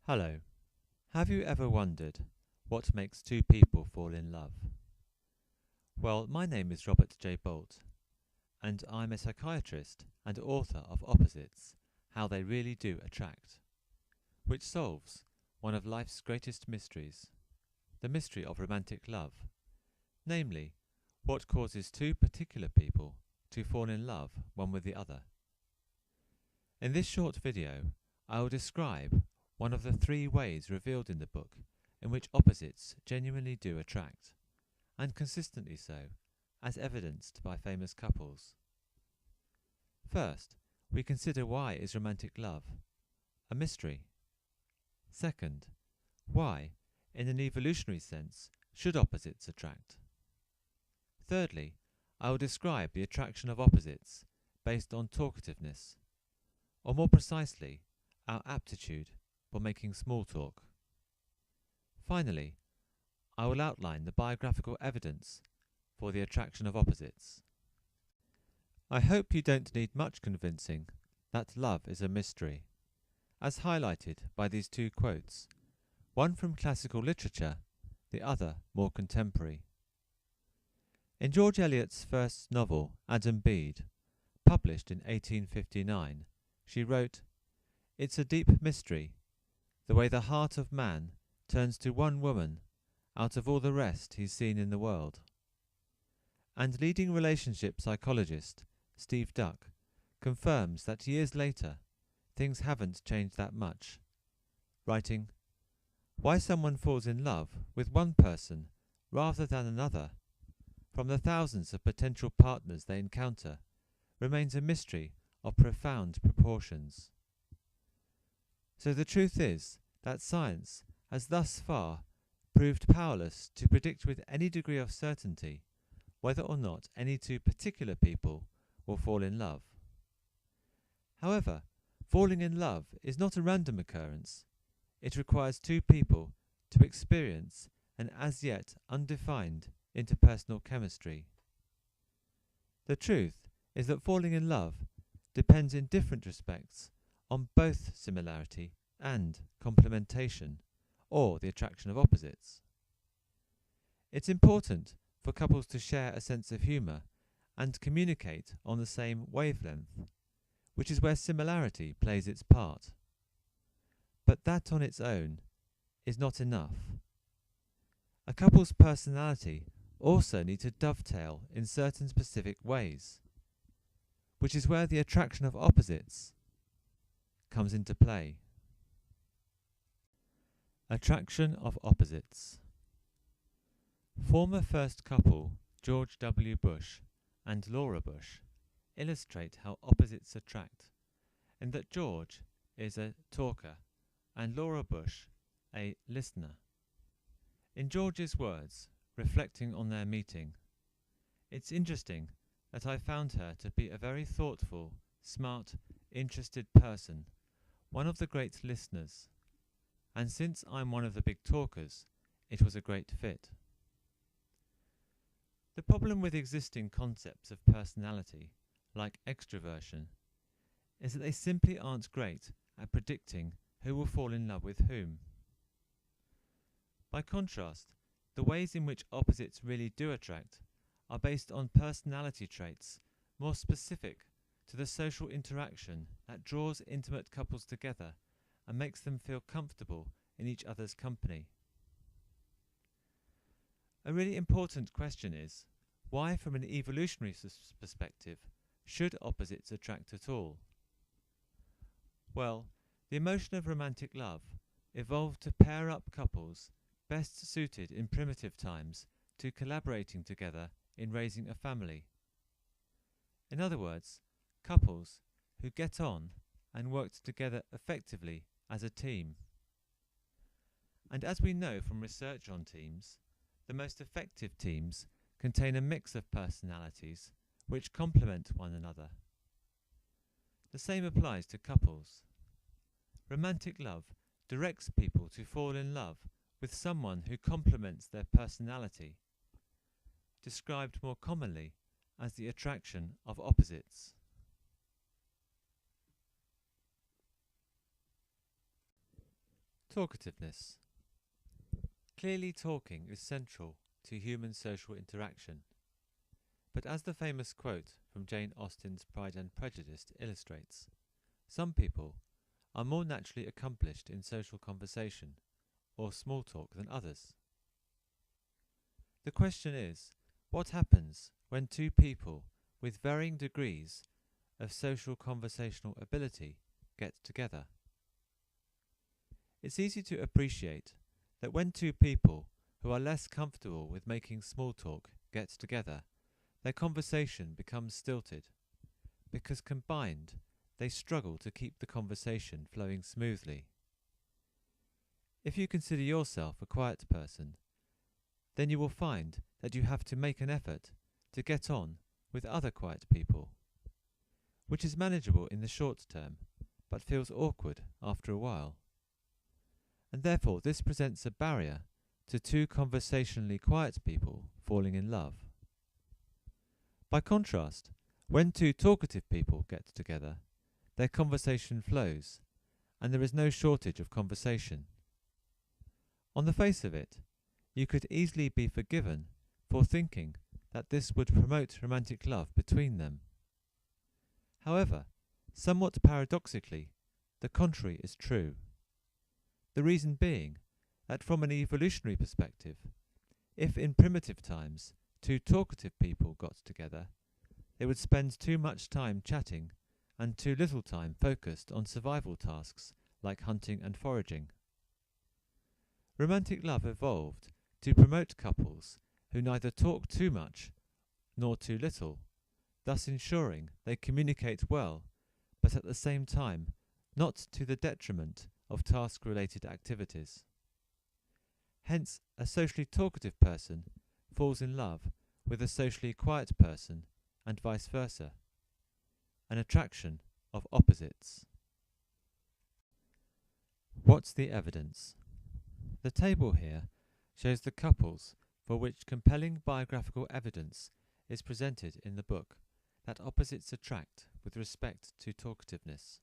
Hello. Have you ever wondered what makes two people fall in love? Well, my name is Robert J. Bolt, and I'm a psychiatrist and author of Opposites, How They Really Do Attract, which solves one of life's greatest mysteries, the mystery of romantic love, namely, what causes two particular people to fall in love one with the other. In this short video, I will describe one of the three ways revealed in the book in which opposites genuinely do attract, and consistently so, as evidenced by famous couples. First, we consider why is romantic love a mystery. Second, why, in an evolutionary sense, should opposites attract? Thirdly, I will describe the attraction of opposites based on talkativeness, or more precisely, our aptitude for making small talk. Finally, I will outline the biographical evidence for the attraction of opposites. I hope you don't need much convincing that love is a mystery, as highlighted by these two quotes, one from classical literature, the other more contemporary. In George Eliot's first novel, Adam Bede, published in 1859, she wrote, "It's a deep mystery, the way the heart of man turns to one woman out of all the rest he's seen in the world." And leading relationship psychologist Steve Duck confirms that years later, things haven't changed that much, writing, "Why someone falls in love with one person rather than another, from the thousands of potential partners they encounter, remains a mystery of profound proportions." So the truth is that science has thus far proved powerless to predict with any degree of certainty whether or not any two particular people will fall in love. However, falling in love is not a random occurrence. It requires two people to experience an as yet undefined interpersonal chemistry. The truth is that falling in love depends in different respects on both similarity and complementation, or the attraction of opposites. It's important for couples to share a sense of humour and communicate on the same wavelength, which is where similarity plays its part. But that on its own is not enough. A couple's personality also needs to dovetail in certain specific ways, which is where the attraction of opposites comes into play. Attraction of opposites. Former first couple George W. Bush and Laura Bush illustrate how opposites attract, in that George is a talker and Laura Bush a listener. In George's words, reflecting on their meeting, "It's interesting that I found her to be a very thoughtful, smart, interested person, one of the great listeners, and since I'm one of the big talkers, it was a great fit." The problem with existing concepts of personality, like extroversion, is that they simply aren't great at predicting who will fall in love with whom. By contrast, the ways in which opposites really do attract are based on personality traits more specific to the social interaction that draws intimate couples together and makes them feel comfortable in each other's company. A really important question is, why from an evolutionary perspective should opposites attract at all? Well, the emotion of romantic love evolved to pair up couples best suited in primitive times to collaborating together in raising a family. In other words, couples who get on and work together effectively as a team. And as we know from research on teams, the most effective teams contain a mix of personalities which complement one another. The same applies to couples. Romantic love directs people to fall in love with someone who complements their personality, described more commonly as the attraction of opposites. Talkativeness. Clearly, talking is central to human social interaction. But as the famous quote from Jane Austen's Pride and Prejudice illustrates, some people are more naturally accomplished in social conversation or small talk than others. The question is, what happens when two people with varying degrees of social conversational ability get together? It's easy to appreciate that when two people who are less comfortable with making small talk get together, their conversation becomes stilted, because combined they struggle to keep the conversation flowing smoothly. If you consider yourself a quiet person, then you will find that you have to make an effort to get on with other quiet people, which is manageable in the short term, but feels awkward after a while. And therefore this presents a barrier to two conversationally quiet people falling in love. By contrast, when two talkative people get together, their conversation flows, and there is no shortage of conversation. On the face of it, you could easily be forgiven for thinking that this would promote romantic love between them. However, somewhat paradoxically, the contrary is true. The reason being that from an evolutionary perspective, if in primitive times two talkative people got together, they would spend too much time chatting and too little time focused on survival tasks like hunting and foraging. Romantic love evolved to promote couples who neither talk too much nor too little, thus ensuring they communicate well, but at the same time not to the detriment of task-related activities. Hence, a socially talkative person falls in love with a socially quiet person and vice versa, an attraction of opposites. What's the evidence? The table here shows the couples for which compelling biographical evidence is presented in the book that opposites attract with respect to talkativeness.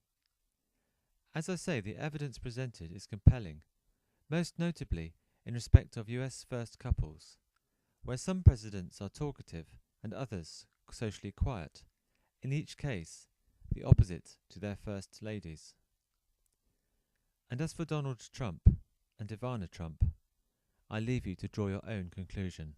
As I say, the evidence presented is compelling, most notably in respect of US first couples, where some presidents are talkative and others socially quiet, in each case the opposite to their first ladies. And as for Donald Trump and Ivana Trump, I leave you to draw your own conclusion.